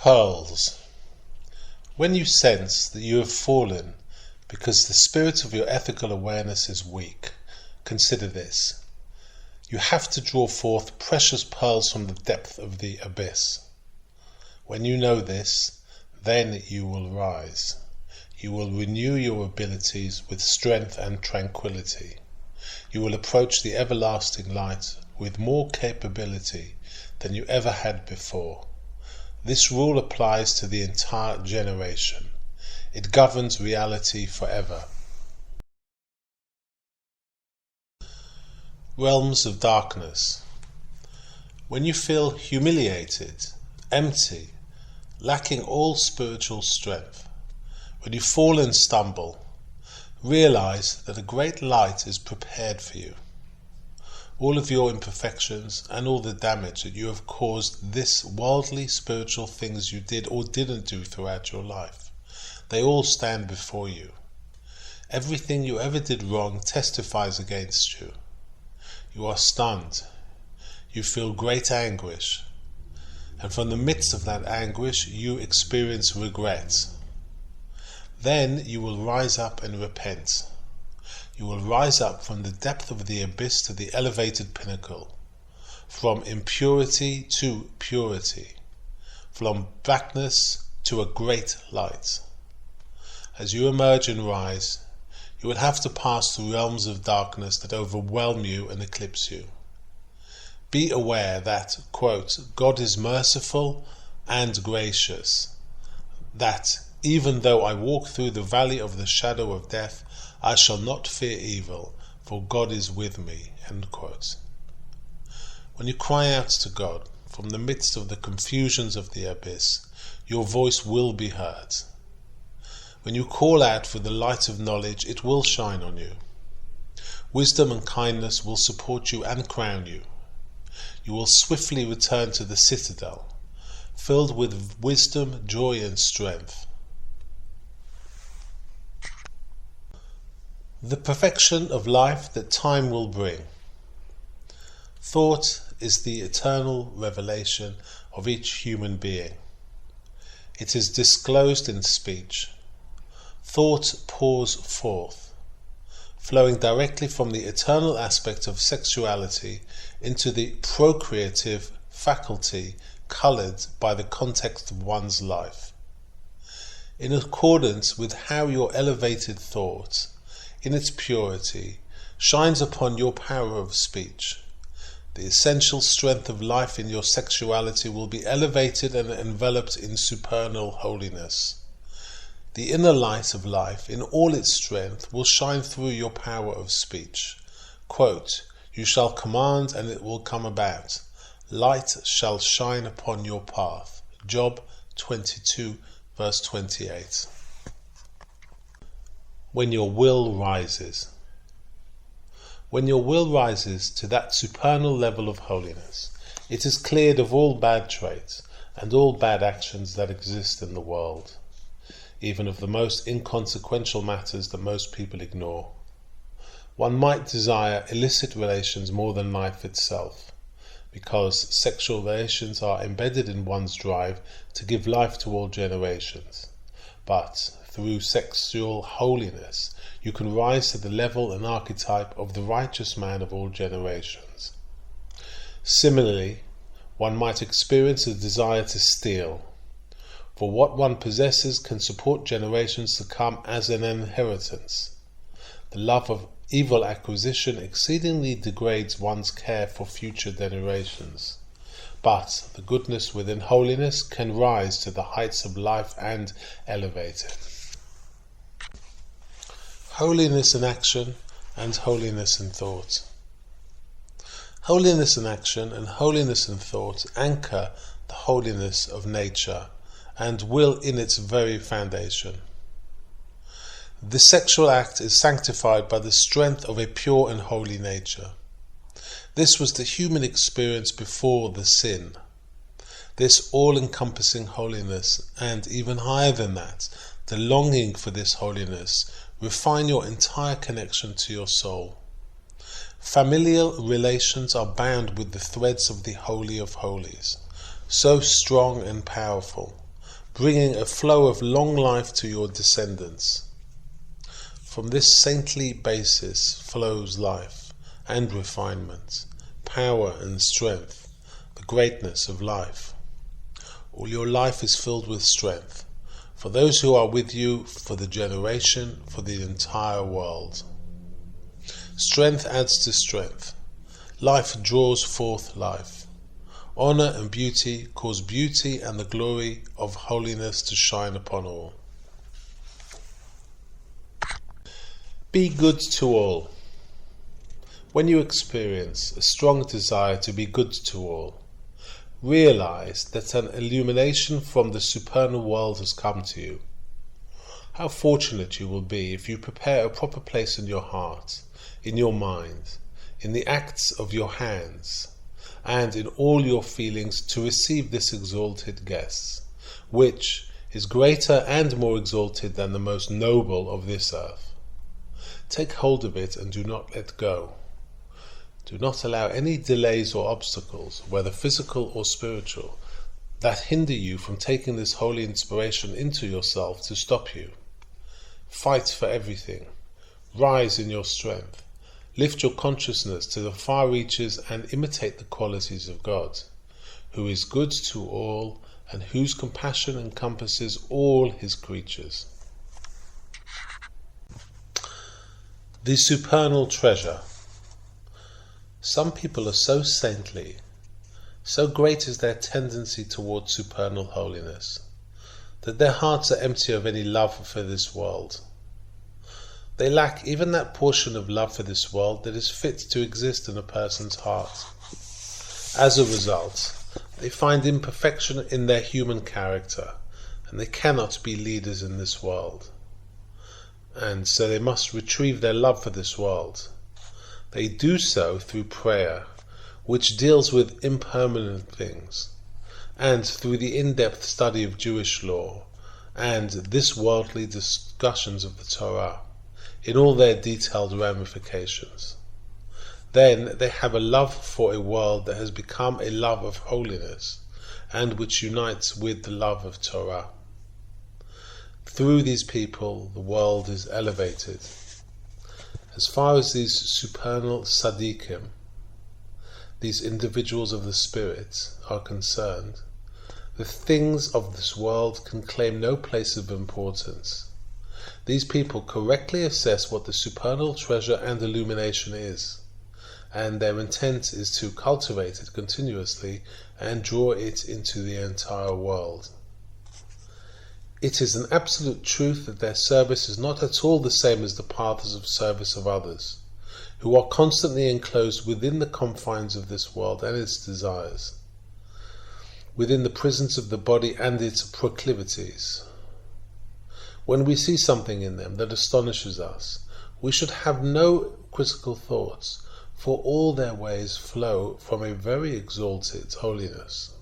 Pearls. When you sense that you have fallen because the spirit of your ethical awareness is weak, consider this. You have to draw forth precious pearls from the depth of the abyss. When you know this, then you will rise. You will renew your abilities with strength and tranquility. You will approach the everlasting light with more capability than you ever had before. This rule applies to the entire generation. It governs reality forever. Realms of darkness. When you feel humiliated, empty, lacking all spiritual strength, when you fall and stumble, realize that a great light is prepared for you. All of your imperfections and all the damage that you have caused this worldly spiritual things you did or didn't do throughout your life, they all stand before you. Everything you ever did wrong testifies against you. You are stunned. You feel great anguish. And from the midst of that anguish, you experience regret. Then you will rise up and repent. You will rise up from the depth of the abyss to the elevated pinnacle, from impurity to purity, from blackness to a great light. As you emerge and rise, you will have to pass through realms of darkness that overwhelm you and eclipse you. Be aware that, quote, God is merciful and gracious, that even though I walk through the valley of the shadow of death, I shall not fear evil, for God is with me, end quote. When you cry out to God from the midst of the confusions of the abyss, your voice will be heard. When you call out for the light of knowledge, it will shine on you. Wisdom and kindness will support you and crown you. You will swiftly return to the citadel, filled with wisdom, joy, and strength. The perfection of life that time will bring. Thought is the eternal revelation of each human being. It is disclosed in speech. Thought pours forth, flowing directly from the eternal aspect of sexuality into the procreative faculty coloured by the context of one's life. In accordance with how your elevated thought, in its purity, shines upon your power of speech, the essential strength of life in your sexuality will be elevated and enveloped in supernal holiness. The inner light of life, in all its strength, will shine through your power of speech. Quote, you shall command and it will come about. Light shall shine upon your path. Job 22, verse 28. When your will rises. When your will rises to that supernal level of holiness, it is cleared of all bad traits and all bad actions that exist in the world, even of the most inconsequential matters that most people ignore. One might desire illicit relations more than life itself, because sexual relations are embedded in one's drive to give life to all generations. But through sexual holiness, you can rise to the level and archetype of the righteous man of all generations. Similarly, one might experience a desire to steal, for what one possesses can support generations to come as an inheritance. The love of evil acquisition exceedingly degrades one's care for future generations. But the goodness within holiness can rise to the heights of life and elevate it. Holiness in action and holiness in thought. Holiness in action and holiness in thought anchor the holiness of nature and will in its very foundation. The sexual act is sanctified by the strength of a pure and holy nature. This was the human experience before the sin. This all-encompassing holiness, and even higher than that, the longing for this holiness, refine your entire connection to your soul. Familial relations are bound with the threads of the Holy of Holies, so strong and powerful, bringing a flow of long life to your descendants. From this saintly basis flows life and refinement, power and strength, the greatness of life. All your life is filled with strength, for those who are with you, for the generation, for the entire world. Strength adds to strength. Life draws forth life. Honor and beauty cause beauty and the glory of holiness to shine upon all. Be good to all. When you experience a strong desire to be good to all, realize that an illumination from the supernal world has come to you. How fortunate you will be if you prepare a proper place in your heart, in your mind, in the acts of your hands, and in all your feelings to receive this exalted guest, which is greater and more exalted than the most noble of this earth. Take hold of it and do not let go. Do not allow any delays or obstacles, whether physical or spiritual, that hinder you from taking this holy inspiration into yourself to stop you. Fight for everything. Rise in your strength. Lift your consciousness to the far reaches and imitate the qualities of God, who is good to all and whose compassion encompasses all his creatures. The supernal treasure. Some people are so saintly, so great is their tendency towards supernal holiness, that their hearts are empty of any love for this world. They lack even that portion of love for this world that is fit to exist in a person's heart. As a result, they find imperfection in their human character, and they cannot be leaders in this world. And so they must retrieve their love for this world. They do so through prayer, which deals with impermanent things, and through the in-depth study of Jewish law, and this worldly discussions of the Torah, in all their detailed ramifications. Then they have a love for a world that has become a love of holiness, and which unites with the love of Torah. Through these people, the world is elevated. As far as these supernal tzaddikim, these individuals of the spirit, are concerned, the things of this world can claim no place of importance. These people correctly assess what the supernal treasure and illumination is, and their intent is to cultivate it continuously and draw it into the entire world. It is an absolute truth that their service is not at all the same as the paths of service of others, who are constantly enclosed within the confines of this world and its desires, within the prisons of the body and its proclivities. When we see something in them that astonishes us, we should have no critical thoughts, for all their ways flow from a very exalted holiness.